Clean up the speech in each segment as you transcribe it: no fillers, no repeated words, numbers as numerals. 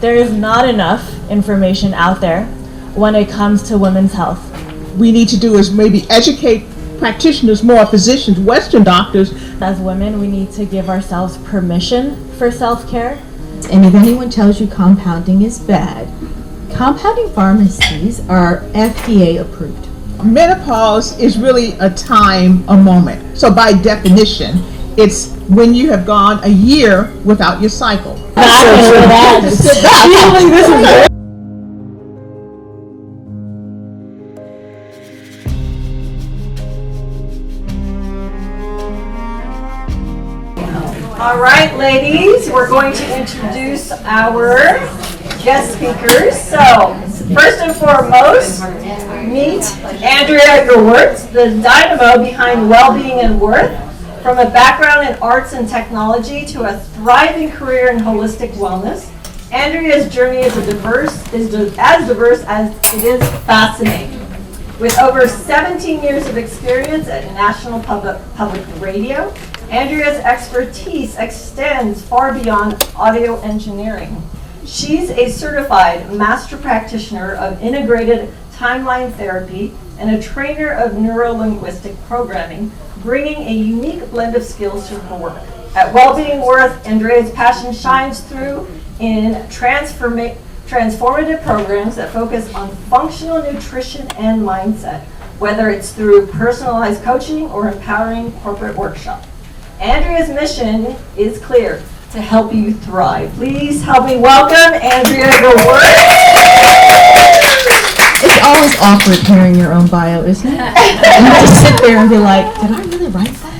There is not enough information out there when it comes to women's health. We need to do is maybe educate practitioners more, physicians, Western doctors. As women, we need to give ourselves permission for self-care. And if anyone tells you compounding is bad, compounding pharmacies are FDA approved. Menopause is really a moment. So by definition, it's when you have gone a year without your cycle. All right, ladies, we're going to introduce our guest speakers. So, first and foremost, meet Andrea Gewirtz, the dynamo behind Wellbeing and Worth. From a background in arts and technology to a thriving career in holistic wellness, Andrea's journey is as diverse as it is fascinating. With over 17 years of experience at National Public Radio, Andrea's expertise extends far beyond audio engineering. She's a certified master practitioner of integrated timeline therapy and a trainer of neuro-linguistic programming, bringing a unique blend of skills to her work. At Wellbeing Worth, Andrea's passion shines through in transformative programs that focus on functional nutrition and mindset, whether it's through personalized coaching or empowering corporate workshops. Andrea's mission is clear: to help you thrive. Please help me welcome Andrea Gewirtz. It's always awkward hearing your own bio, isn't it? You have to sit there and be like, did I really write that?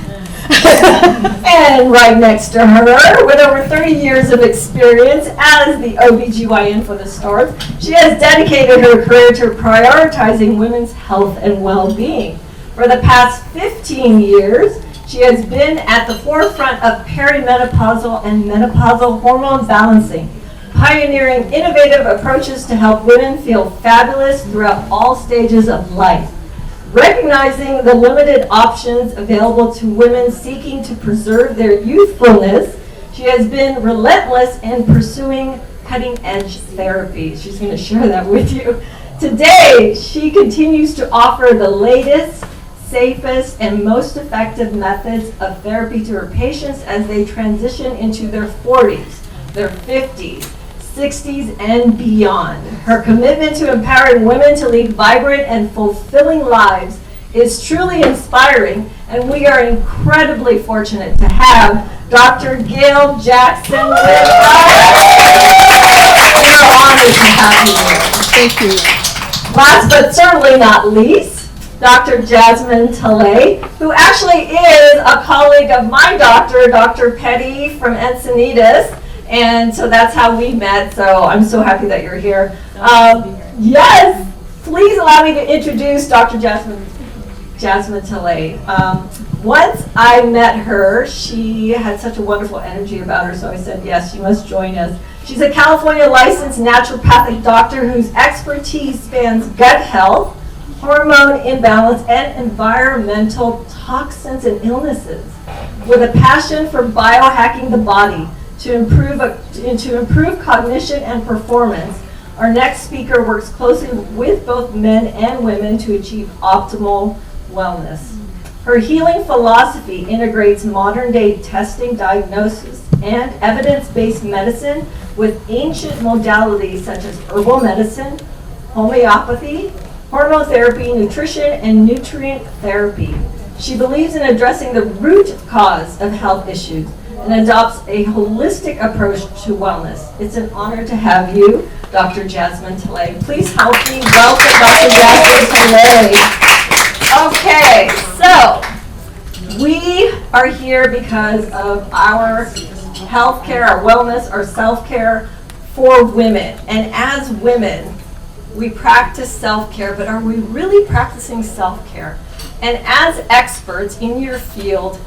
And right next to her, with over 30 years of experience as the OBGYN for the stars, she has dedicated her career to prioritizing women's health and well-being. For the past 15 years, she has been at the forefront of perimenopausal and menopausal hormone balancing, pioneering innovative approaches to help women feel fabulous throughout all stages of life. Recognizing the limited options available to women seeking to preserve their youthfulness, she has been relentless in pursuing cutting-edge therapy. She's going to share that with you. Today, she continues to offer the latest, safest, and most effective methods of therapy to her patients as they transition into their 40s, their 50s, 60s, and beyond. Her commitment to empowering women to lead vibrant and fulfilling lives is truly inspiring, and we are incredibly fortunate to have Dr. Gail Jackson with us. We are honored to have you here. Thank you. Last but certainly not least, Dr. Jasmine Tilley, who actually is a colleague of my doctor, Dr. Petty from Encinitas, and so that's how we met, so I'm so happy that you're here. Yes, please allow me to introduce Dr. Jasmine Tilley. Once I met her, she had such a wonderful energy about her, so I said, yes, she must join us. She's a California licensed naturopathic doctor whose expertise spans gut health, hormone imbalance, and environmental toxins and illnesses. With a passion for biohacking the body to improve cognition and performance, our next speaker works closely with both men and women to achieve optimal wellness. Her healing philosophy integrates modern-day testing, diagnosis, and evidence-based medicine with ancient modalities such as herbal medicine, homeopathy, hormone therapy, nutrition, and nutrient therapy. She believes in addressing the root cause of health issues and adopts a holistic approach to wellness. It's an honor to have you, Dr. Jasmine Tilley. Please help me welcome Dr. Jasmine Tilley. Okay, so we are here because of our healthcare, our wellness, our self-care for women. And as women, we practice self-care, but are we really practicing self-care? And as experts in your field,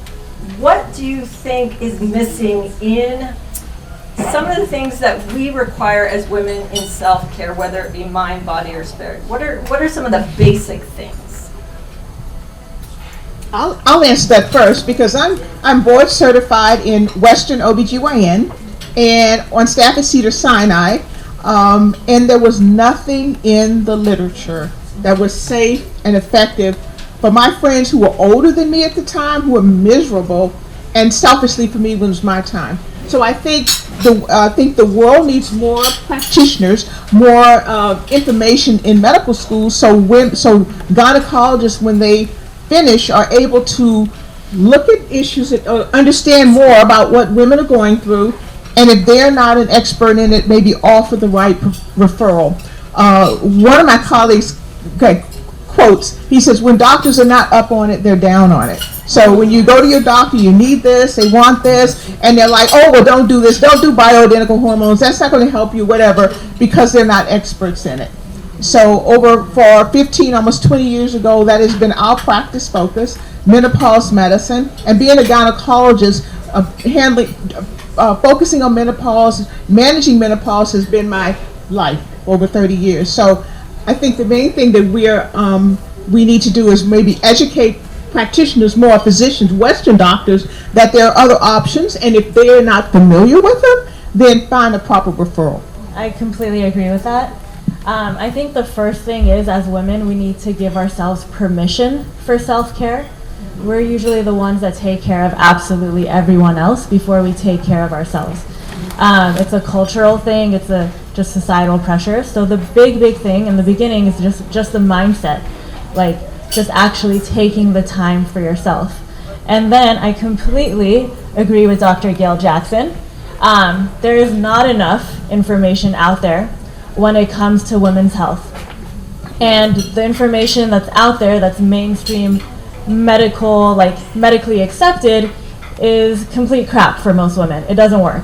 what do you think is missing in some of the things that we require as women in self-care, whether it be mind, body, or spirit? What are some of the basic things? I'll answer that first because I'm board certified in Western OBGYN and on staff at Cedar-Sinai. And there was nothing in the literature that was safe and effective for my friends who were older than me at the time, who were miserable, and selfishly for me when it was my time. So I think the world needs more practitioners, more information in medical schools, so gynecologists, when they finish, are able to look at issues and understand more about what women are going through, and if they're not an expert in it, maybe offer the right referral. One of my colleagues quotes, he says, when doctors are not up on it, they're down on it. So when you go to your doctor, you need this, they want this, and they're like, oh, well, don't do this, don't do bioidentical hormones, that's not going to help you, whatever, because they're not experts in it. So for 15, almost 20 years ago, that has been our practice focus, menopause medicine, and being a gynecologist, focusing on menopause, managing menopause has been my life over 30 years. So I think the main thing that we need to do is maybe educate practitioners more, physicians, Western doctors, that there are other options, and if they're not familiar with them, then find a proper referral. I completely agree with that. I think the first thing is, as women, we need to give ourselves permission for self-care. We're usually the ones that take care of absolutely everyone else before we take care of ourselves. It's a cultural thing, it's just societal pressure. So the big thing in the beginning is just the mindset, like just actually taking the time for yourself. And then I completely agree with Dr. Gail Jackson. There is not enough information out there when it comes to women's health. And the information that's out there that's mainstream medical, like medically accepted, is complete crap for most women. It doesn't work.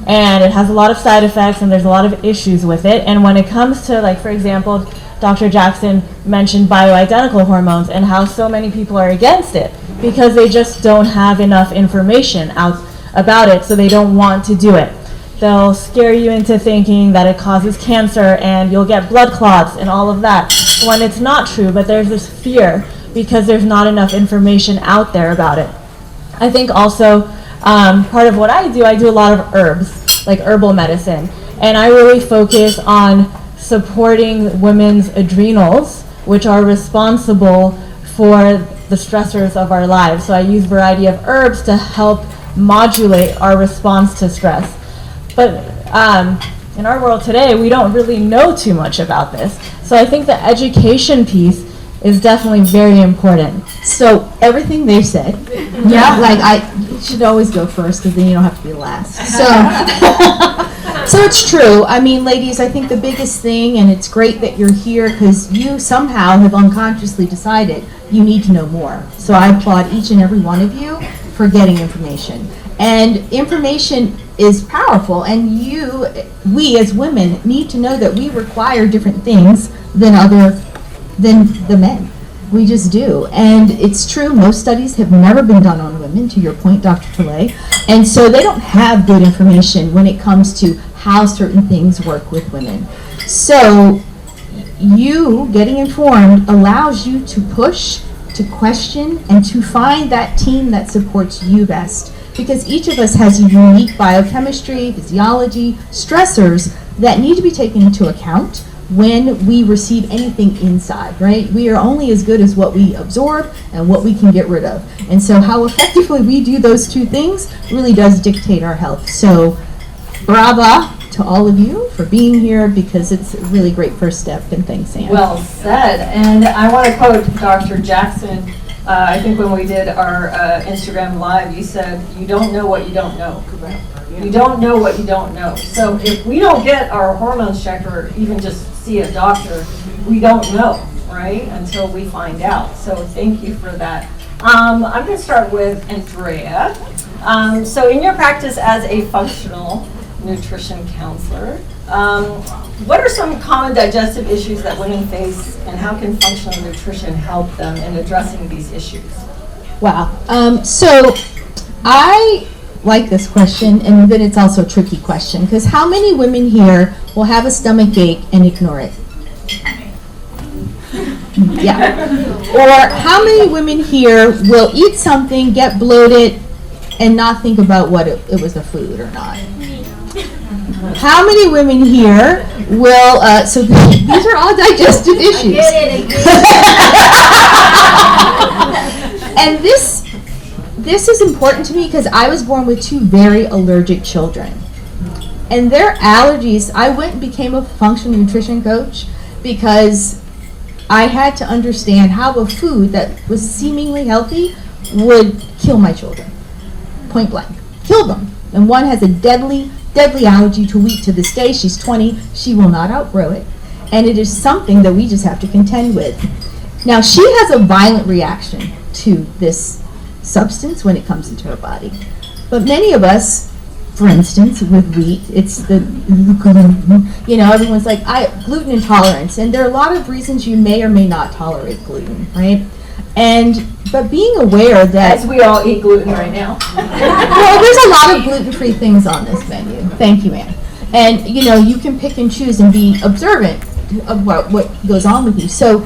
And it has a lot of side effects, and there's a lot of issues with it. And when it comes to, like, for example, Dr. Jackson mentioned bioidentical hormones and how so many people are against it because they just don't have enough information out about it, so they don't want to do it. They'll scare you into thinking that it causes cancer and you'll get blood clots and all of that, when it's not true, but there's this fear because there's not enough information out there about it. I think also part of what I do a lot of herbs, like herbal medicine, and I really focus on supporting women's adrenals, which are responsible for the stressors of our lives. So I use a variety of herbs to help modulate our response to stress. But in our world today, we don't really know too much about this. So I think the education piece is definitely very important. So everything they said, like I should always go first because then you don't have to be last. So it's true. I mean, ladies, I think the biggest thing, and it's great that you're here because you somehow have unconsciously decided you need to know more. So I applaud each and every one of you for getting information. And information is powerful, and we as women need to know that we require different things than the men. We just do. And it's true, most studies have never been done on women, to your point, Dr. T.H.R.I.V.E. And so they don't have good information when it comes to how certain things work with women. So you getting informed allows you to push, to question, and to find that team that supports you best. Because each of us has a unique biochemistry, physiology, stressors that need to be taken into account when we receive anything inside, right? We are only as good as what we absorb and what we can get rid of. And so how effectively we do those two things really does dictate our health. So brava to all of you for being here because it's a really great first step, and thanks, Anne. Well said. And I want to quote Dr. Jackson. I think when we did our Instagram Live, you said, you don't know what you don't know. Correct. You don't know what you don't know. So if we don't get our hormones checked or even just see a doctor, we don't know, right, until we find out. So thank you for that. I'm going to start with Andrea. So in your practice as a functional nutrition counselor, what are some common digestive issues that women face, and how can functional nutrition help them in addressing these issues? Wow. So I like this question, and then it's also a tricky question, because how many women here will have a stomach ache and ignore it? Yeah. Or how many women here will eat something, get bloated, and not think about what it was a food or not? How many women here will, so these are all digestive issues. And this is important to me because I was born with 2 very allergic children. And their allergies, I went and became a functional nutrition coach because I had to understand how a food that was seemingly healthy would kill my children. Point blank. Kill them. And one has a deadly allergy to wheat to this day. She's 20. She will not outgrow it. And it is something that we just have to contend with. Now, she has a violent reaction to this substance when it comes into her body. But many of us, for instance, with wheat, it's the gluten, everyone's like, gluten intolerance. And there are a lot of reasons you may or may not tolerate gluten, right? But being aware that... As we all eat gluten right now. Well, there's a lot of gluten-free things on this menu. Thank you, Ann. And, you can pick and choose and be observant of what goes on with you. So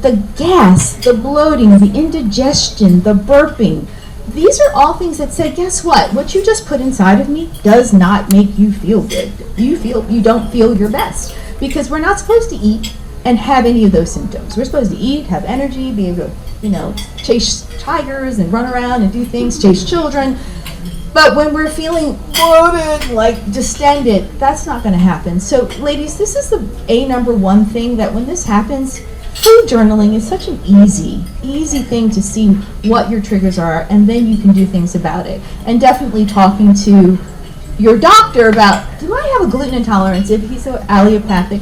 the gas, the bloating, the indigestion, the burping, these are all things that say, guess what? What you just put inside of me does not make you feel good. You don't feel your best. Because we're not supposed to eat and have any of those symptoms. We're supposed to eat, have energy, be able to, chase tigers and run around and do things, chase children. But when we're feeling bloated, like distended, that's not going to happen. So, ladies, this is the number one thing that when this happens, food journaling is such an easy thing to see what your triggers are, and then you can do things about it. And definitely talking to your doctor about, do I have a gluten intolerance? If he's allopathic,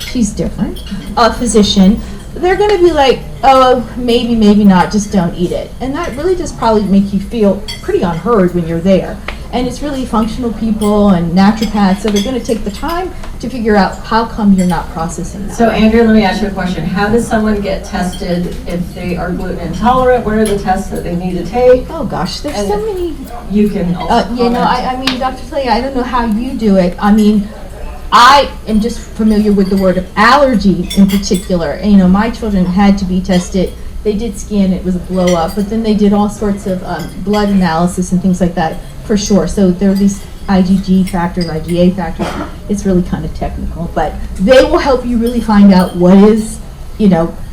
she's different. A physician, they're going to be like, oh, maybe not, just don't eat it. And that really does probably make you feel pretty unheard when you're there. And it's really functional people and naturopaths, so they're going to take the time to figure out how come you're not processing that. So Andrea, let me ask you a question. How does someone get tested if they are gluten intolerant? What are the tests that they need to take? Oh gosh, there's so many. You can also I mean, Dr. Talia, I don't know how you do it. I mean, I am just familiar with the word of allergy in particular. And, my children had to be tested. They did scan, it was a blow up, but then they did all sorts of blood analysis and things like that for sure. So there are these IgG factors, IgA factors. It's really kind of technical, but they will help you really find out what is,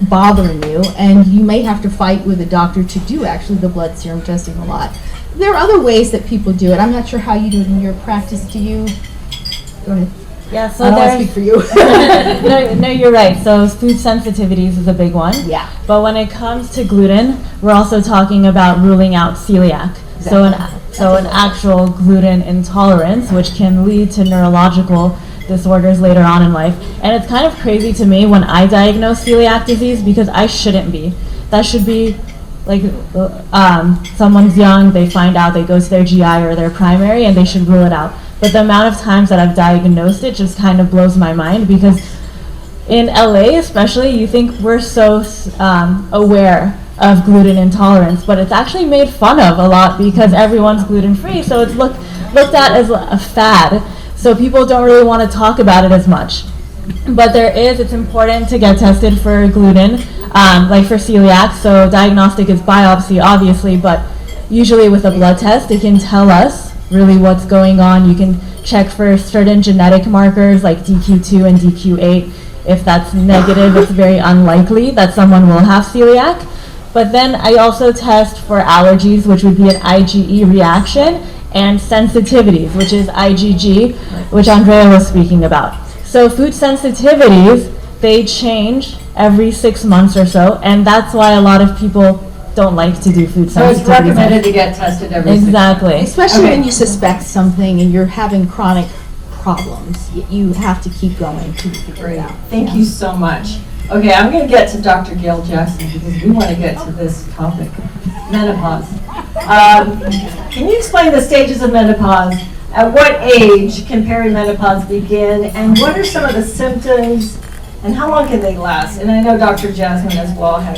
bothering you. And you may have to fight with a doctor to do actually the blood serum testing a lot. There are other ways that people do it. I'm not sure how you do it in your practice. Do you? Go ahead. Yeah, so I don't want to speak for you. No, you're right. So food sensitivities is a big one. Yeah. But when it comes to gluten, we're also talking about ruling out celiac. Exactly. So an actual gluten intolerance, which can lead to neurological disorders later on in life. And it's kind of crazy to me when I diagnose celiac disease because I shouldn't be. That should be like someone's young, they find out, they go to their GI or their primary, and they should rule it out. But the amount of times that I've diagnosed it just kind of blows my mind because in LA especially, you think we're so aware of gluten intolerance, but it's actually made fun of a lot because everyone's gluten-free, so it's looked at as a fad. So people don't really want to talk about it as much. But it's important to get tested for gluten, like for celiac. So diagnostic is biopsy, obviously, but usually with a blood test, it can tell us really what's going on. You can check for certain genetic markers like DQ2 and DQ8. If that's negative, it's very unlikely that someone will have celiac. But then I also test for allergies, which would be an IgE reaction, and sensitivities, which is IgG, which Andrea was speaking about. So food sensitivities, they change every 6 months or so, and that's why a lot of people don't like to do food sensitivities. So it's recommended to get tested every 6 months. Exactly. Especially when you suspect something and you're having chronic problems. You have to keep going to figure it out. Thank you so much. Okay, I'm going to get to Dr. Gail Jackson because we want to get to this topic, menopause. Can you explain the stages of menopause? At what age can perimenopause begin, and what are some of the symptoms, and how long can they last? And I know Dr. Jasmine as well has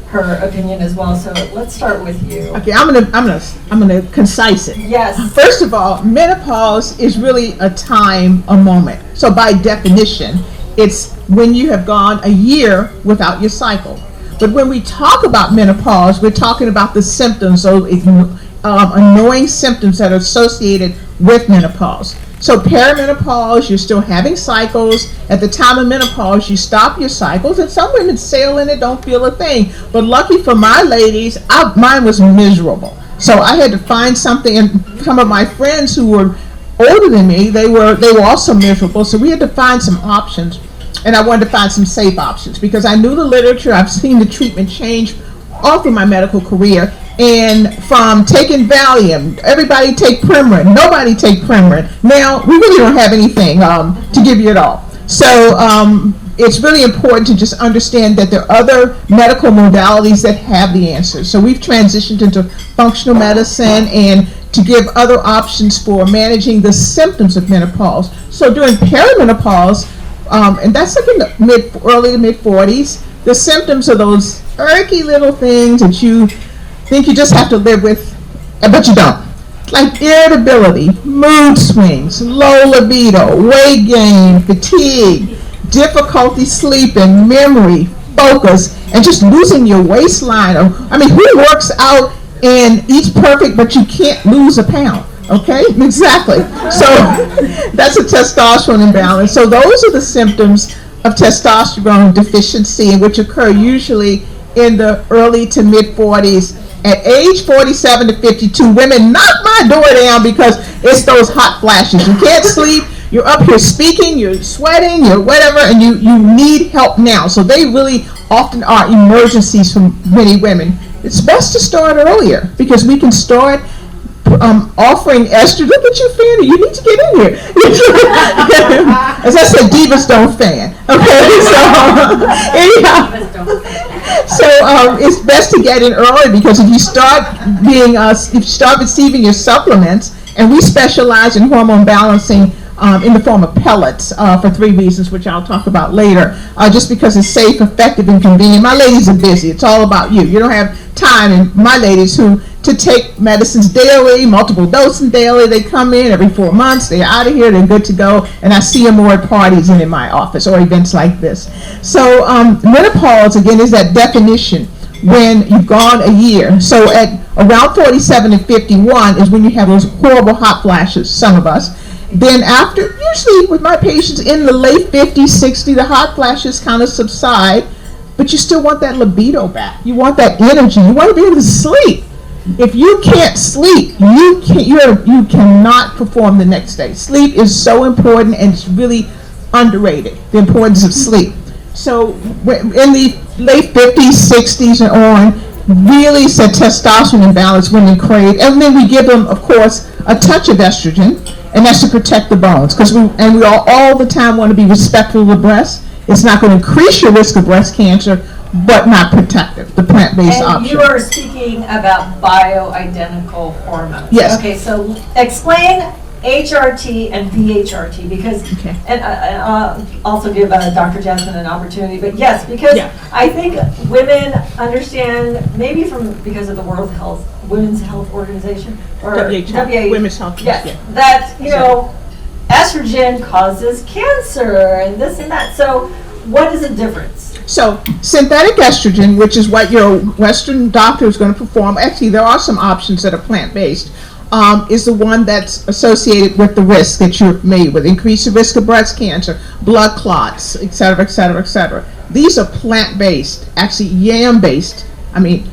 her opinion as well. So let's start with you. Okay, I'm gonna concise it. Yes. First of all, menopause is really a moment. So by definition, it's when you have gone a year without your cycle. But when we talk about menopause, we're talking about the symptoms, so annoying symptoms that are associated with menopause. So perimenopause, you're still having cycles. At the time of menopause, you stop your cycles, and some women sail in it, don't feel a thing. But lucky for my ladies, mine was miserable. So I had to find something, and some of my friends who were older than me, they were also miserable. So we had to find some options, and I wanted to find some safe options because I knew the literature. I've seen the treatment change all through my medical career. And from taking Valium, everybody take Premarin, nobody take Premarin. Now, we really don't have anything to give you at all. So it's really important to just understand that there are other medical modalities that have the answers. So we've transitioned into functional medicine and to give other options for managing the symptoms of menopause. So during perimenopause, and that's like in the early to mid 40s, the symptoms are those irky little things that you think you just have to live with, but you don't. Like irritability, mood swings, low libido, weight gain, fatigue, difficulty sleeping, memory, focus, and just losing your waistline. I mean, who works out and eats perfect, but you can't lose a pound? Okay, exactly. So that's a testosterone imbalance. So those are the symptoms of testosterone deficiency, which occur usually in the early to mid 40s. At age 47 to 52, women knock my door down because it's those hot flashes. You can't sleep, you're up here speaking, you're sweating, you're whatever, and you need help now. So they really often are emergencies for many women. It's best to start earlier because we can start offering estrogen. Look at you fanning. You need to get in here. As I said, divas don't fan. Okay, so anyhow. So it's best to get in early because if you start receiving your supplements, and we specialize in hormone balancing in the form of pellets for 3 reasons, which I'll talk about later, just because it's safe, effective, and convenient. My ladies are busy. It's all about you. You don't have time, and my ladies to take medicines daily, multiple dosing daily. They come in every 4 months, they're out of here, they're good to go, and I see them more at parties and in my office or events like this. So menopause, again, is that definition when you've gone a year. So at around 47 and 51 is when you have those horrible hot flashes, some of us. Then after, usually with my patients in the late 50s, 60s, the hot flashes kind of subside, but you still want that libido back. You want that energy. You want to be able to sleep. If you can't sleep, you cannot perform the next day. Sleep is so important, and it's really underrated, the importance of sleep. So in the late 50s, 60s, and on, really it's a testosterone imbalance women crave. And then we give them, of course, a touch of estrogen, and that's to protect the bones. Because we all the time want to be respectful of the breast. It's not going to increase your risk of breast cancer, but not protective, the plant-based option. And you are speaking about bioidentical hormones. Yes. Okay, so explain HRT and VHRT because, and I'll also give Dr. Jasmine an opportunity, but yes, because I think women understand, maybe because of the Women's Health Organization, or WHO, Women's Health. Yes, that, estrogen causes cancer and this and that. So what is the difference? So synthetic estrogen, which is what your Western doctor is going to perform, actually there are some options that are plant-based, is the one that's associated with the risk that you're familiar with. Increase the risk of breast cancer, blood clots, et cetera, et cetera, et cetera. These are plant-based, actually yam-based. I mean,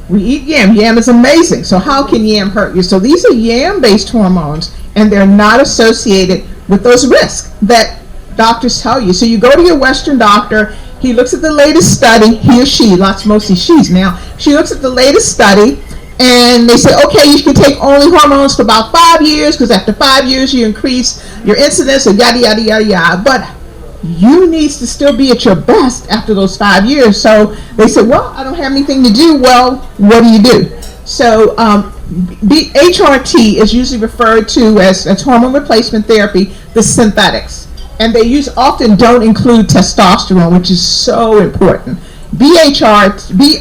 we eat yam. Yam is amazing. So how can yam hurt you? So these are yam-based hormones, and they're not associated with those risks that doctors tell you. So you go to your Western doctor, he looks at the latest study, he or she, mostly she's now, she looks at the latest study, and they say, okay, you can take only hormones for about 5 years, because after 5 years you increase your incidence of yada, yada, yada, yada. But you need to still be at your best after those 5 years. So they said, well, I don't have anything to do. Well, what do you do? So the HRT is usually referred to as hormone replacement therapy, the synthetics. And they often don't include testosterone, which is so important. BHRT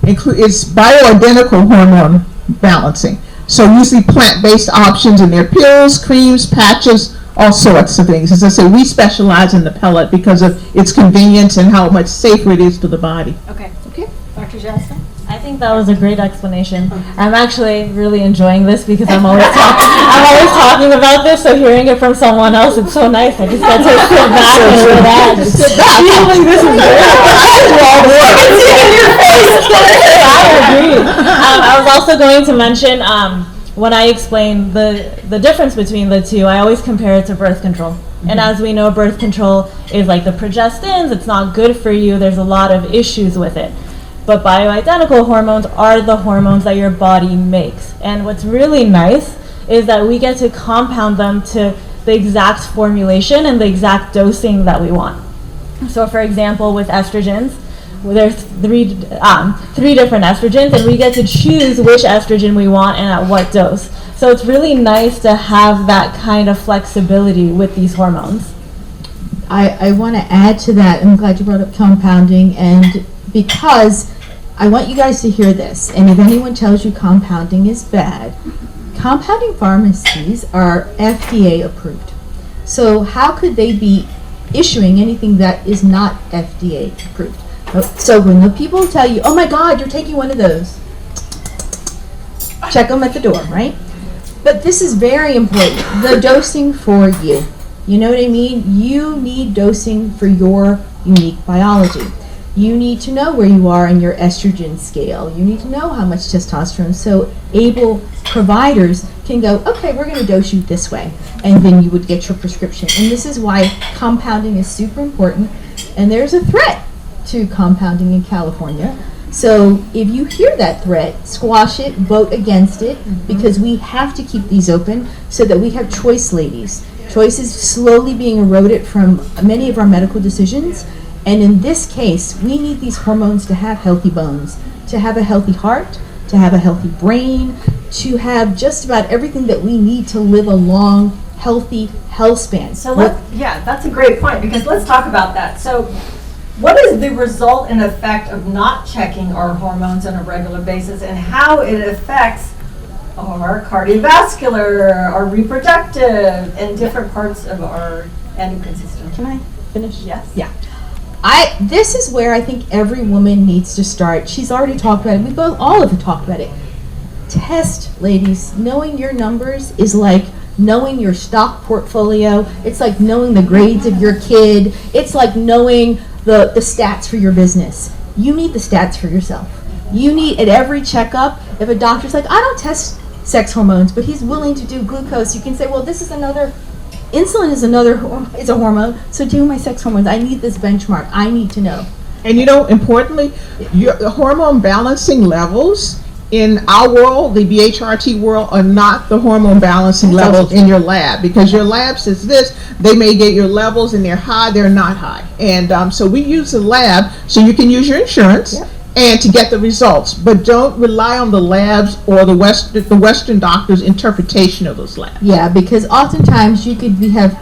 is bioidentical hormone balancing. So usually plant-based options, and they're pills, creams, patches, all sorts of things. As I say, we specialize in the pellet because of its convenience and how much safer it is to the body. Okay. Dr. Jasmine? I think think that was a great explanation. I'm actually really enjoying this because I'm always talking about this, so hearing it from someone else, it's so nice. I just get to sit back and relax. Feeling this is great. I agree. I was also going to mention, when I explain the difference between the two, I always compare it to birth control. And as we know, birth control is like the progestins. It's not good for you. There's a lot of issues with it. But bioidentical hormones are the hormones that your body makes. And what's really nice is that we get to compound them to the exact formulation and the exact dosing that we want. So for example, with estrogens, there's three different estrogens, and we get to choose which estrogen we want and at what dose. So it's really nice to have that kind of flexibility with these hormones. I want to add to that. I'm glad you brought up compounding, and because I want you guys to hear this, and if anyone tells you compounding is bad, compounding pharmacies are FDA approved. So how could they be issuing anything that is not FDA approved? So when the people tell you, oh my God, you're taking one of those, check them at the door, right? But this is very important, the dosing for you. You know what I mean? You need dosing for your unique biology. You need to know where you are in your estrogen scale. You need to know how much testosterone. So able providers can go, okay, we're going to dose you this way. And then you would get your prescription. And this is why compounding is super important. And there's a threat to compounding in California. So if you hear that threat, squash it, vote against it, because we have to keep these open so that we have choice, ladies. Choice is slowly being eroded from many of our medical decisions. And in this case, we need these hormones to have healthy bones, to have a healthy heart, to have a healthy brain, to have just about everything that we need to live a long, healthy health span. So that's a great point, because let's talk about that. So what is the result and effect of not checking our hormones on a regular basis, and how it affects our cardiovascular, our reproductive, and different parts of our endocrine system? Can I finish? Yes. Yeah. This is where I think every woman needs to start. She's already talked about it. All of you talked about it. Test, ladies. Knowing your numbers is like knowing your stock portfolio. It's like knowing the grades of your kid. It's like knowing the stats for your business. You need the stats for yourself. You need, at every checkup, if a doctor's like, I don't test sex hormones, but he's willing to do glucose, you can say, well, this is another, insulin is a hormone, so do my sex hormones. I need this benchmark. I need to know. And importantly, the hormone balancing levels in our world, the BHRT world, are not the hormone balancing levels in your lab, because your lab says this, they may get your levels and they're high, they're not high. And so we use the lab so you can use your insurance and to get the results, but don't rely on the labs or the Western doctors' interpretation of those labs. Yeah, because oftentimes you could have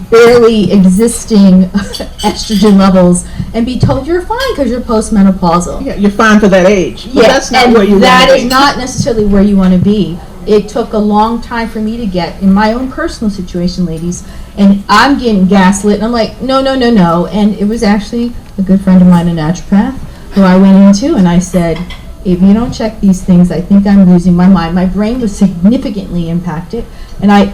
barely existing estrogen levels and be told you're fine because you're postmenopausal. Yeah, you're fine for that age. But that's not and where you want to be. that is not necessarily where you want to be. It took a long time for me to get in my own personal situation, ladies, and I'm getting gaslit, and I'm like, no. And it was actually a good friend of mine, a naturopath, who I went into, and I said, if you don't check these things, I think I'm losing my mind. My brain was significantly impacted, and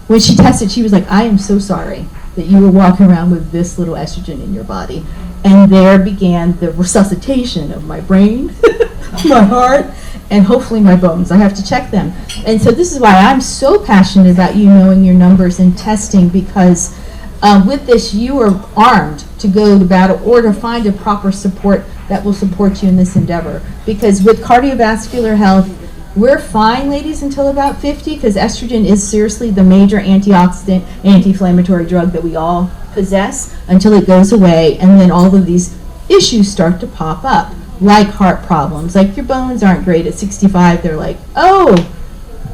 when she tested, she was like, I am so sorry that you were walking around with this little estrogen in your body. And there began the resuscitation of my brain, my heart, and hopefully my bones. I have to check them. And so this is why I'm so passionate about you knowing your numbers and testing, because with this, you are armed to go to battle or to find a proper support that will support you in this endeavor. Because with cardiovascular health, we're fine, ladies, until about 50, because estrogen is seriously the major antioxidant, anti-inflammatory drug that we all possess until it goes away, and then all of these issues start to pop up, like heart problems, like your bones aren't great at 65. They're like, oh,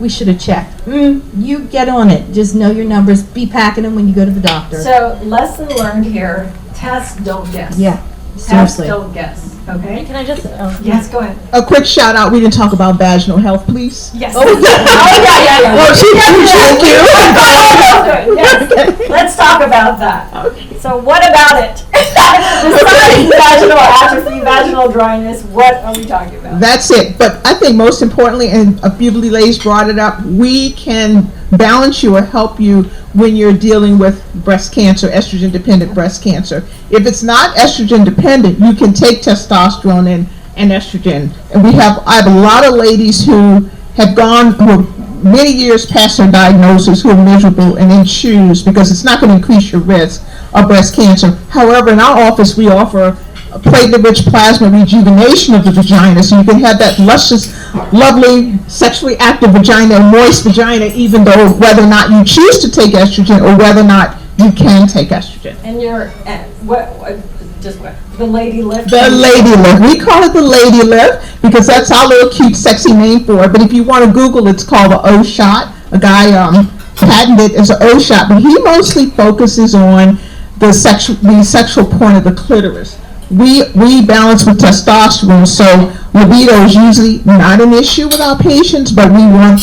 we should have checked. You get on it. Just know your numbers. Be packing them when you go to the doctor. So lesson learned here: test, don't guess. Yeah, Test, seriously. don't guess. Okay. Can I just? Yes, go ahead. A quick shout out. We didn't talk about vaginal health, please. Yes. Oh yeah. Well, thank you. Yes. Let's talk about that. Okay. So what about it? Besides vaginal atrophy, vaginal dryness, what are we talking about? That's it. But I think most importantly, and a few of the ladies brought it up, we can balance you or help you when you're dealing with breast cancer, estrogen-dependent breast cancer. If it's not estrogen-dependent, you can take testosterone and estrogen. And I have a lot of ladies who have gone, who are many years past their diagnosis, who are miserable and in shoes because it's not going to increase your risk of breast cancer. However, in our office, we offer a platelet-rich plasma rejuvenation of the vagina, so you can have that luscious, lovely, sexually active vagina, moist vagina, even though whether or not you choose to take estrogen or whether or not you can take estrogen. And the lady lift? The lady lift. We call it the lady lift because that's our little cute, sexy name for it. But if you want to Google, it's called the O shot. A guy patented it as an O shot, but he mostly focuses on the sexual point of the clitoris. We balance with testosterone, so libido is usually not an issue with our patients, but they want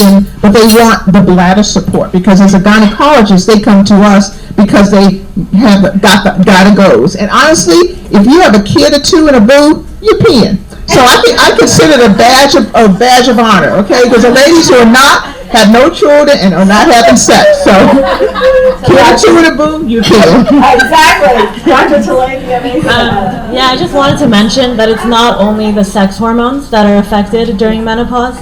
the bladder support because as a gynecologist, they come to us because they have gotta goes. And honestly, if you have a kid or two and a boo, you're peeing. So I consider it a badge of honor, okay? Because the ladies who are not have no children and are not having sex. So kid or two and a boo, you're peeing. Exactly. Dr. T.H.R.I.V.E, you have anything to add? Yeah, I just wanted to mention that it's not only the sex hormones that are affected during menopause.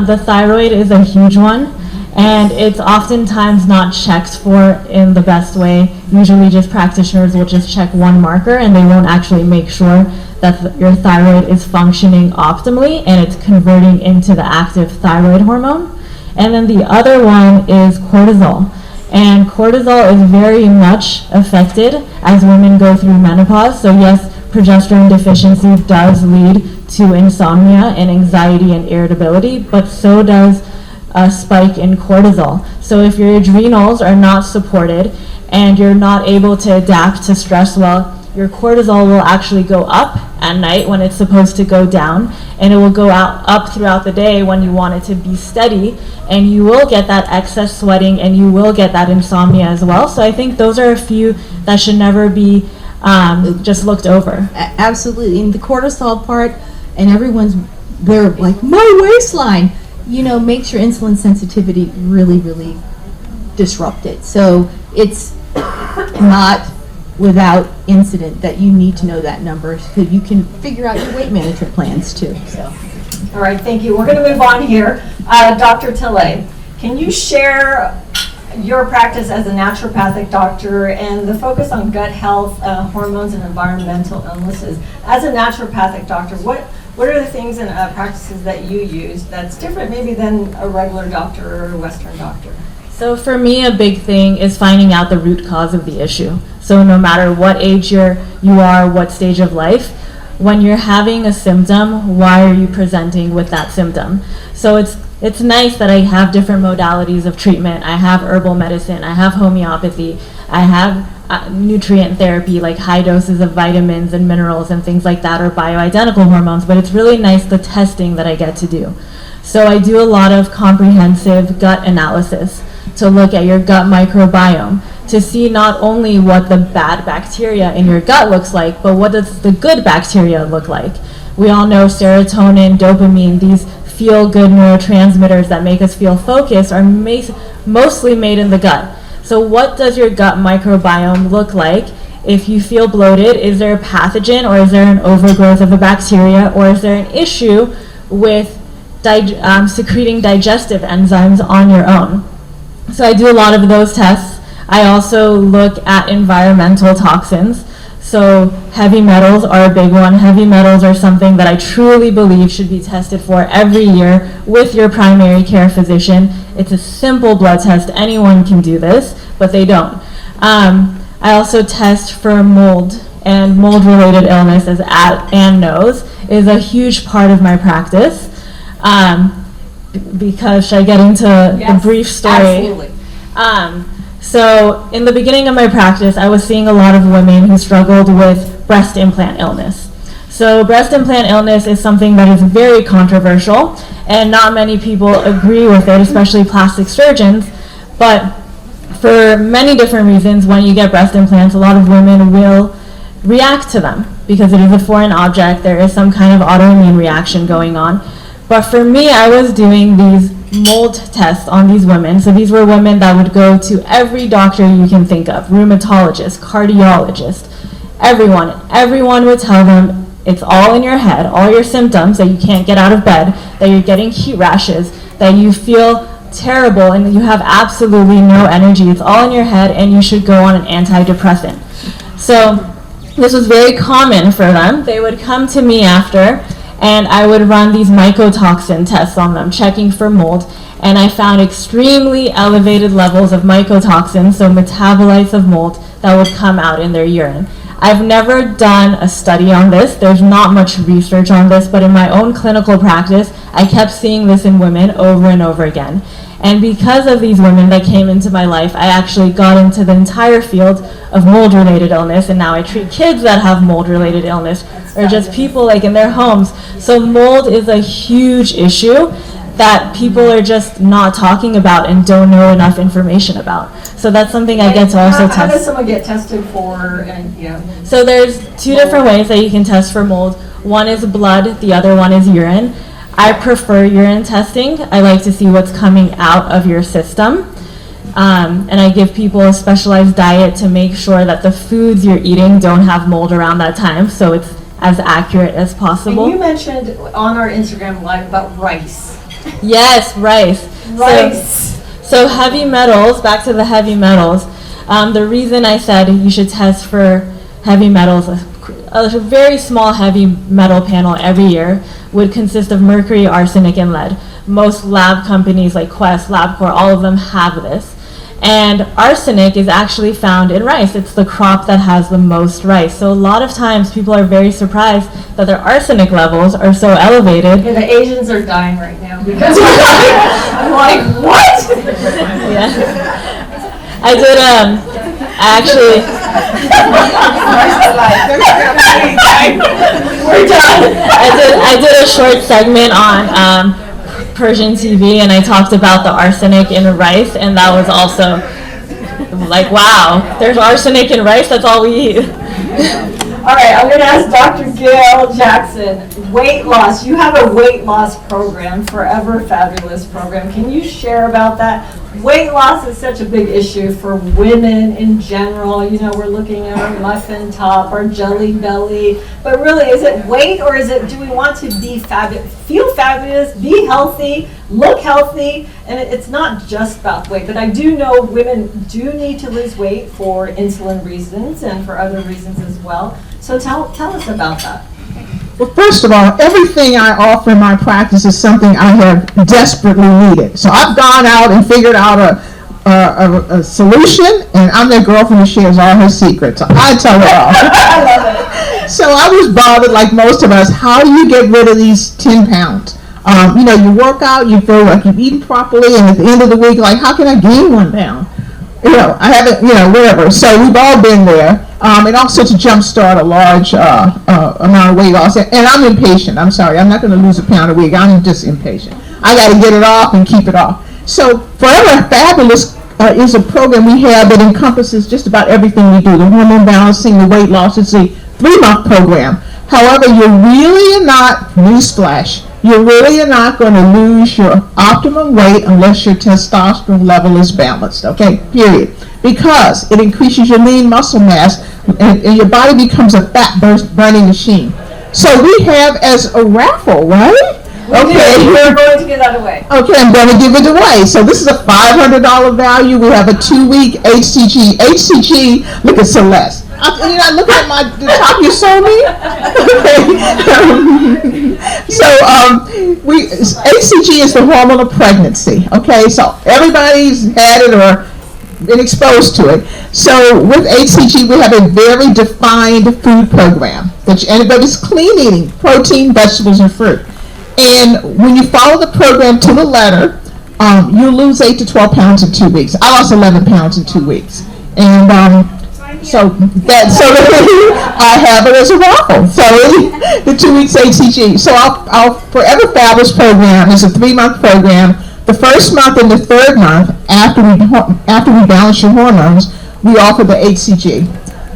The thyroid is a huge one, and it's oftentimes not checked for in the best way. Usually just practitioners will just check one marker and they won't actually make sure that your thyroid is functioning optimally and it's converting into the active thyroid hormone. And then the other one is cortisol. And cortisol is very much affected as women go through menopause. So yes, progesterone deficiency does lead to insomnia and anxiety and irritability, but so does a spike in cortisol. So if your adrenals are not supported and you're not able to adapt to stress well, your cortisol will actually go up at night when it's supposed to go down, and it will go up throughout the day when you want it to be steady, and you will get that excess sweating and you will get that insomnia as well. So I think those are a few that should never be just looked over. Absolutely. And the cortisol part, and they're like, my waistline, makes your insulin sensitivity really, really disrupted. So it's not without incident that you need to know that number so you can figure out your weight management plans too. So. All right, thank you. We're going to move on here. Dr. T.H.R.I.V.E, can you share your practice as a naturopathic doctor and the focus on gut health, hormones, and environmental illnesses? As a naturopathic doctor, what are the things and practices that you use that's different maybe than a regular doctor or a Western doctor? So for me, a big thing is finding out the root cause of the issue. So no matter what age you are, what stage of life, when you're having a symptom, why are you presenting with that symptom? So it's nice that I have different modalities of treatment. I have herbal medicine, I have homeopathy, I have nutrient therapy like high doses of vitamins and minerals and things like that, or bioidentical hormones, but it's really nice the testing that I get to do. So I do a lot of comprehensive gut analysis to look at your gut microbiome, to see not only what the bad bacteria in your gut looks like, but what does the good bacteria look like. We all know serotonin, dopamine, these feel-good neurotransmitters that make us feel focused are mostly made in the gut. So what does your gut microbiome look like? If you feel bloated, is there a pathogen or is there an overgrowth of a bacteria, or is there an issue with secreting digestive enzymes on your own? So I do a lot of those tests. I also look at environmental toxins. So heavy metals are a big one. Heavy metals are something that I truly believe should be tested for every year with your primary care physician. It's a simple blood test. Anyone can do this, but they don't. I also test for mold, and mold-related illness, as Anne knows, is a huge part of my practice. Because should I get into the brief story? Absolutely. So in the beginning of my practice, I was seeing a lot of women who struggled with breast implant illness. So breast implant illness is something that is very controversial, and not many people agree with it, especially plastic surgeons. But for many different reasons, when you get breast implants, a lot of women will react to them because it is a foreign object. There is some kind of autoimmune reaction going on. But for me, I was doing these mold tests on these women. So these were women that would go to every doctor you can think of, rheumatologist, cardiologist, everyone. Everyone would tell them it's all in your head, all your symptoms, that you can't get out of bed, that you're getting heat rashes, that you feel terrible and you have absolutely no energy. It's all in your head and you should go on an antidepressant. So this was very common for them. They would come to me after and I would run these mycotoxin tests on them, checking for mold, and I found extremely elevated levels of mycotoxins, so metabolites of mold, that would come out in their urine. I've never done a study on this. There's not much research on this, but in my own clinical practice, I kept seeing this in women over and over again. And because of these women that came into my life, I actually got into the entire field of mold-related illness, and now I treat kids that have mold-related illness, or just people like in their homes. So mold is a huge issue that people are just not talking about and don't know enough information about. So that's something I get to also test. How does someone get tested for? And So there's two different ways that you can test for mold. One is blood, the other one is urine. I prefer urine testing. I like to see what's coming out of your system. And I give people a specialized diet to make sure that the foods you're eating don't have mold around that time, so it's as accurate as possible. And you mentioned on our Instagram Live about rice. Yes, rice. Rice. So heavy metals, back to the heavy metals. The reason I said you should test for heavy metals, a very small heavy metal panel every year would consist of mercury, arsenic, and lead. Most lab companies like Quest, LabCorp, all of them have this. And arsenic is actually found in rice. It's the crop that has the most rice. So a lot of times people are very surprised that their arsenic levels are so elevated. Yeah, the Asians are dying right now because I'm like, what? Yeah. I did, We're done. I did a short segment on Persian TV, and I talked about the arsenic in rice, and that was also like, wow, there's arsenic in rice, that's all we eat. All right, I'm going to ask Dr. Gail Jackson, weight loss. You have a weight loss program, Forever Fabulous program. Can you share about that? Weight loss is such a big issue for women in general. You know, we're looking at our muffin top, our jelly belly. But really, is it weight, or is it, do we want to be feel fabulous, be healthy, look healthy? And it's not just about weight, but I do know women do need to lose weight for insulin reasons and for other reasons as well. So tell us about that. Well, first of all, everything I offer in my practice is something I have desperately needed. So I've gone out and figured out a solution, and I'm their girlfriend who shares all her secrets. So I tell her all. I love it. So I was bothered, like most of us, how do you get rid of these 10 pounds? You know, you work out, you feel like you've eaten properly, and at the end of the week, like, how can I gain 1 pound? You know, I haven't, you know, whatever. So we've all been there. And also to jumpstart a large amount of weight loss. And I'm impatient. I'm sorry. I'm not going to lose a pound a week. I'm just impatient. I got to get it off and keep it off. So Forever Fabulous is a program we have that encompasses just about everything we do. The hormone balancing, the weight loss. It's a 3-month program. However, you really are not, newsflash, you really are not going to lose your optimum weight unless your testosterone level is balanced, okay, period. Because it increases your lean muscle mass and your body becomes a fat burning machine. So we have as a raffle, right? Okay, we're going to get that away. Okay, I'm going to give it away. So this is a $500 value. We have a 2-week HCG. HCG, look at Celeste. You're not looking at the top you sold me? So HCG is the hormone of pregnancy. Okay, so everybody's had it or been exposed to it. So with HCG, we have a very defined food program. And it's clean eating, protein, vegetables, and fruit. And when you follow the program to the letter, you lose 8 to 12 pounds in 2 weeks. I lost 11 pounds in 2 weeks. And I have it as a raffle. So the 2 weeks HCG. So our Forever Fabulous program is a 3-month program. The first month and the third month, after we balance your hormones, we offer the HCG.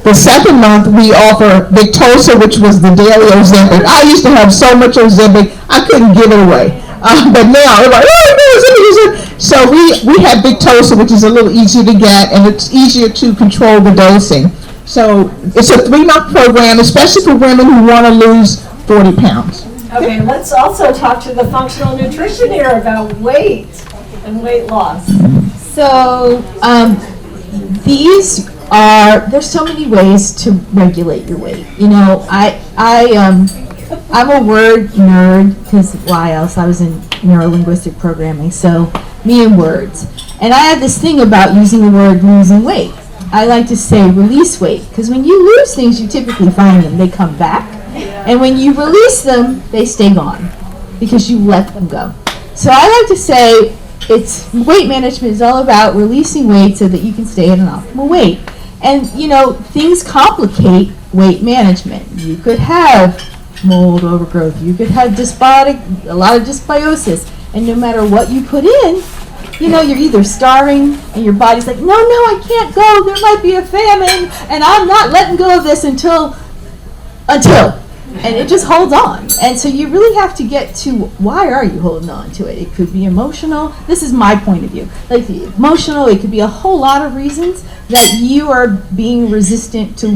The second month, we offer Victoza, which was the daily Ozempic. I used to have so much Ozempic, I couldn't give it away. But now, everybody, Ozempic. So we have Victoza, which is a little easier to get, and it's easier to control the dosing. So it's a 3-month program, especially for women who want to lose 40 pounds. Okay, let's also talk to the functional nutrition here about weight and weight loss. So there's so many ways to regulate your weight. You know, I'm a word nerd, because why else? I was in neuro-linguistic programming, so me and words. And I have this thing about using the word losing weight. I like to say release weight, because when you lose things, you typically find them, they come back. And when you release them, they stay gone, because you let them go. So I like to say weight management is all about releasing weight so that you can stay at an optimal weight. And, you know, things complicate weight management. You could have mold overgrowth. You could have a lot of dysbiosis. And no matter what you put in, you know, you're either starving and your body's like, no, I can't go. There might be a famine. And I'm not letting go of this until. And it just holds on. And so you really have to get to why are you holding on to it? It could be emotional. This is my point of view. Like emotional, it could be a whole lot of reasons that you are being resistant to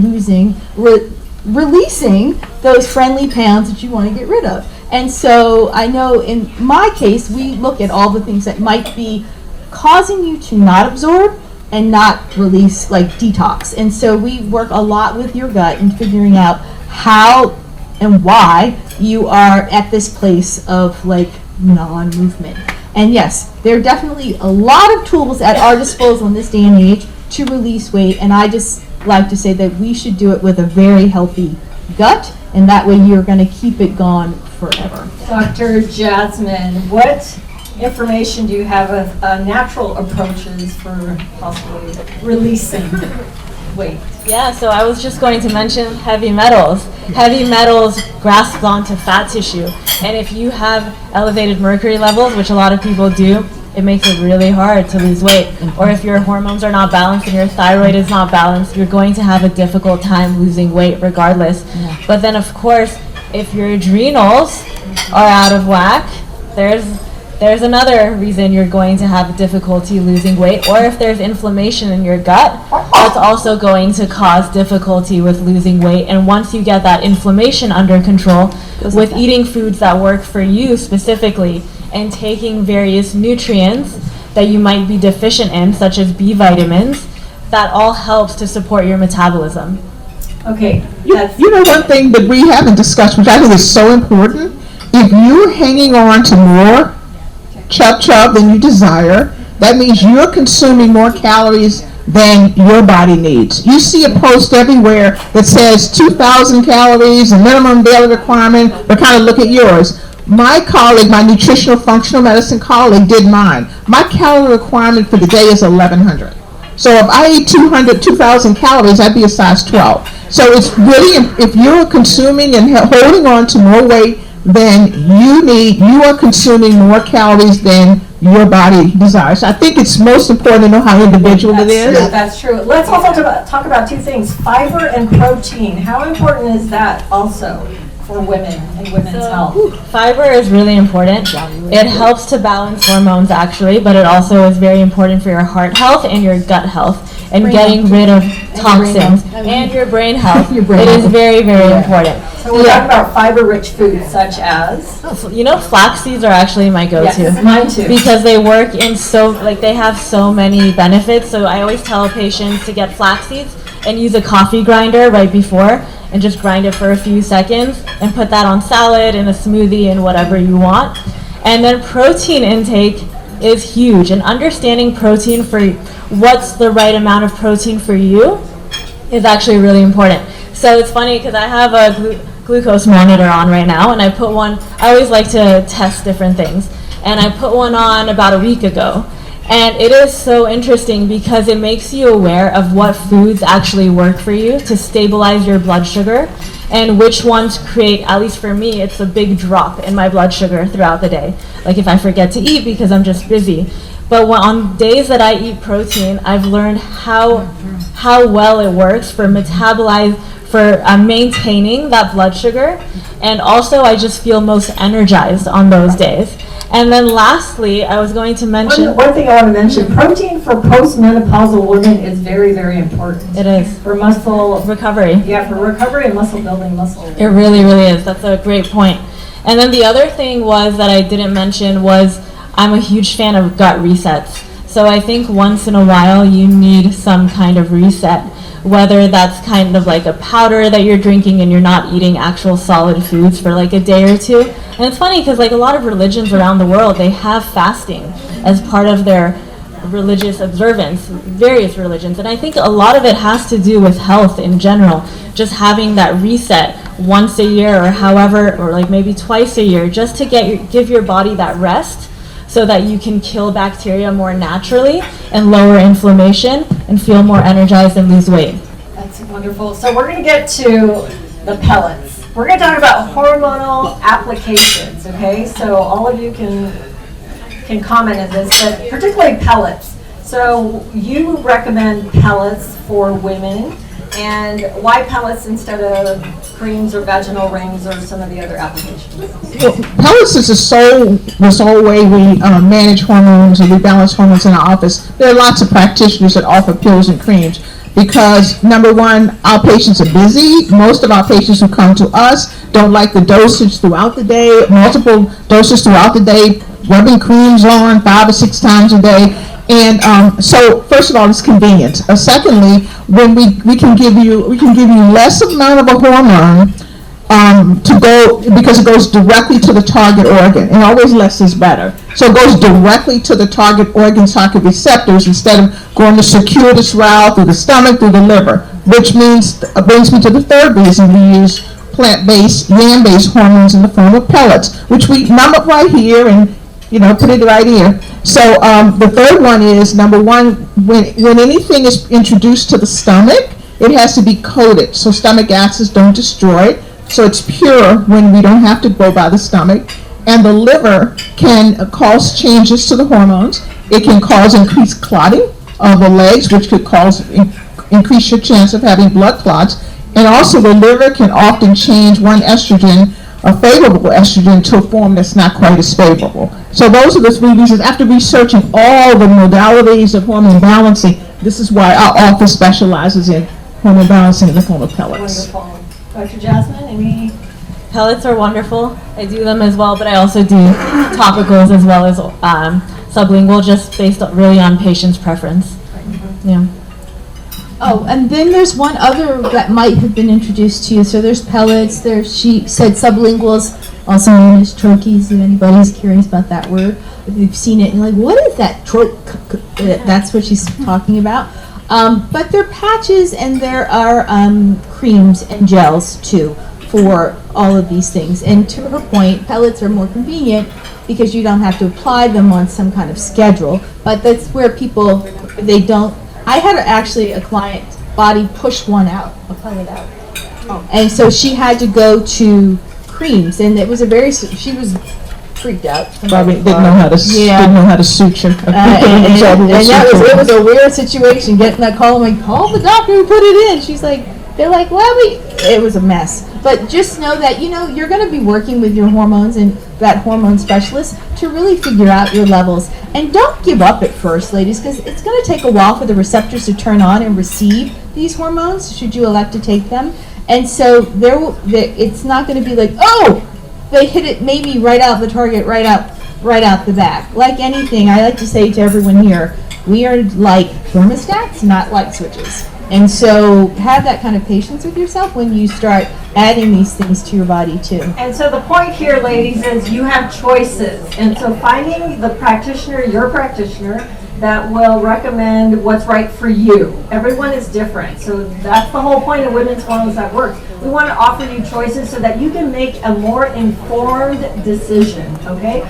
releasing those friendly pounds that you want to get rid of. And so I know in my case, we look at all the things that might be causing you to not absorb and not release, like detox. And so we work a lot with your gut and figuring out how and why you are at this place of like non-movement. And yes, there are definitely a lot of tools at our disposal in this day and age to release weight, and I just like to say that we should do it with a very healthy gut, and that way you're going to keep it gone forever. Dr. Jasmine, what information do you have of natural approaches for possibly releasing weight? Yeah, so I was just going to mention heavy metals. Heavy metals grasp onto fat tissue, and if you have elevated mercury levels, which a lot of people do, it makes it really hard to lose weight. Or if your hormones are not balanced and your thyroid is not balanced, you're going to have a difficult time losing weight regardless. Yeah. But then of course, if your adrenals are out of whack, there's another reason you're going to have difficulty losing weight. Or if there's inflammation in your gut, that's also going to cause difficulty with losing weight. And once you get that inflammation under control, with eating foods that work for you specifically, and taking various nutrients that you might be deficient in, such as B vitamins, that all helps to support your metabolism. Okay. You know one thing that we haven't discussed, which I think is so important, if you're hanging on to more chub than you desire, that means you're consuming more calories than your body needs. You see a post everywhere that says 2,000 calories, a minimum daily requirement, but kind of look at yours. My colleague, my nutritional functional medicine colleague, did mine. My calorie requirement for the day is 1,100. So if I eat 2,000 calories, I'd be a size 12. So it's really, if you're consuming and holding on to more weight than you are consuming more calories than your body desires. I think it's most important to know how individual it is. True. That's true. Let's also talk about two things, fiber and protein. How important is that also for women and women's health? Fiber is really important. It helps to balance hormones actually, but it also is very important for your heart health and your gut health and getting rid of toxins and your brain health. It is very, very important. So we're talking about fiber-rich foods such as? You know, flax seeds are actually my go-to. Yes, mine too. Because they work they have so many benefits. So I always tell patients to get flax seeds and use a coffee grinder right before and just grind it for a few seconds and put that on salad, in a smoothie, and whatever you want. And then protein intake is huge, and understanding protein for what's the right amount of protein for you is actually really important. So it's funny because I have a glucose monitor on right now, and I put one, I always like to test different things, and I put one on about a week ago. And it is so interesting because it makes you aware of what foods actually work for you to stabilize your blood sugar and which ones create, at least for me, it's a big drop in my blood sugar throughout the day. Like if I forget to eat because I'm just busy. But on days that I eat protein, I've learned how well it works for maintaining that blood sugar. And also I just feel most energized on those days. And then lastly, I was going to mention... One thing I want to mention, protein for postmenopausal women is very, very important. It is. For muscle... recovery. Yeah, for recovery and muscle building, It really, really is. That's a great point. And then the other thing was that I didn't mention was I'm a huge fan of gut resets. So I think once in a while you need some kind of reset, whether that's kind of like a powder that you're drinking and you're not eating actual solid foods for like a day or two. And it's funny because like a lot of religions around the world, they have fasting as part of their religious observance, various religions. And I think a lot of it has to do with health in general, just having that reset once a year or however, or like maybe twice a year, just to give your body that rest so that you can kill bacteria more naturally and lower inflammation and feel more energized and lose weight. That's wonderful. So we're going to get to the pellets. We're going to talk about hormonal applications, okay? So all of you can comment on this, but particularly pellets. So you recommend pellets for women, and why pellets instead of creams or vaginal rings or some of the other applications? Well, pellets is the sole way we manage hormones and we balance hormones in our office. There are lots of practitioners that offer pills and creams because, number one, our patients are busy. Most of our patients who come to us don't like the dosage throughout the day, multiple doses throughout the day, rubbing creams on 5 or 6 times a day. And so, first of all, it's convenient. Secondly, when we can give you less amount of a hormone to go, because it goes directly to the target organ, and always less is better. So it goes directly to the target organ target receptors instead of going the circuitous route through the stomach, through the liver, which means brings me to the third reason we use plant-based, yam-based hormones in the form of pellets, which we number right here and put it right here. So the third one is, number one, when anything is introduced to the stomach, it has to be coated so stomach acids don't destroy it. So it's pure when we don't have to go by the stomach. And the liver can cause changes to the hormones. It can cause increased clotting of the legs, which could increase your chance of having blood clots. And also the liver can often change one estrogen, a favorable estrogen, to a form that's not quite as favorable. So those are the 3 reasons. After researching all the modalities of hormone balancing, this is why our office specializes in hormone balancing in the form of pellets. Wonderful. Dr. Jasmine, any? Pellets are wonderful. I do them as well, but I also do topicals as well as sublingual, just based really on patient's preference. Yeah. Oh, and then there's one other that might have been introduced to you. So there's pellets, she said sublinguals, also known as troches, if anybody's curious about that word. If you've seen it, and like, what is that? That's what she's talking about. But they're patches, and there are creams and gels, too, for all of these things. And to her point, pellets are more convenient because you don't have to apply them on some kind of schedule. But that's where people, they don't. I had actually a client body push one out, a pellet out. Oh. And so she had to go to creams, and it was she was freaked out. Probably didn't know how to suture. And it was a weird situation, getting that call. I'm like, call the doctor who put it in. She's like, they're like, well, it was a mess. But just know that, you're going to be working with your hormones and that hormone specialist to really figure out your levels. And don't give up at first, ladies, because it's going to take a while for the receptors to turn on and receive these hormones, should you elect to take them. And so it's not going to be like, oh, they hit it maybe right out the target, right out the back. Like anything, I like to say to everyone here, we are like thermostats, not light switches. And so have that kind of patience with yourself when you start adding these things to your body too. And so the point here, ladies, is you have choices. And so finding the practitioner, your practitioner, that will recommend what's right for you. Everyone is different. So that's the whole point of Women's Wellness at Work. We want to offer you choices so that you can make a more informed decision, okay?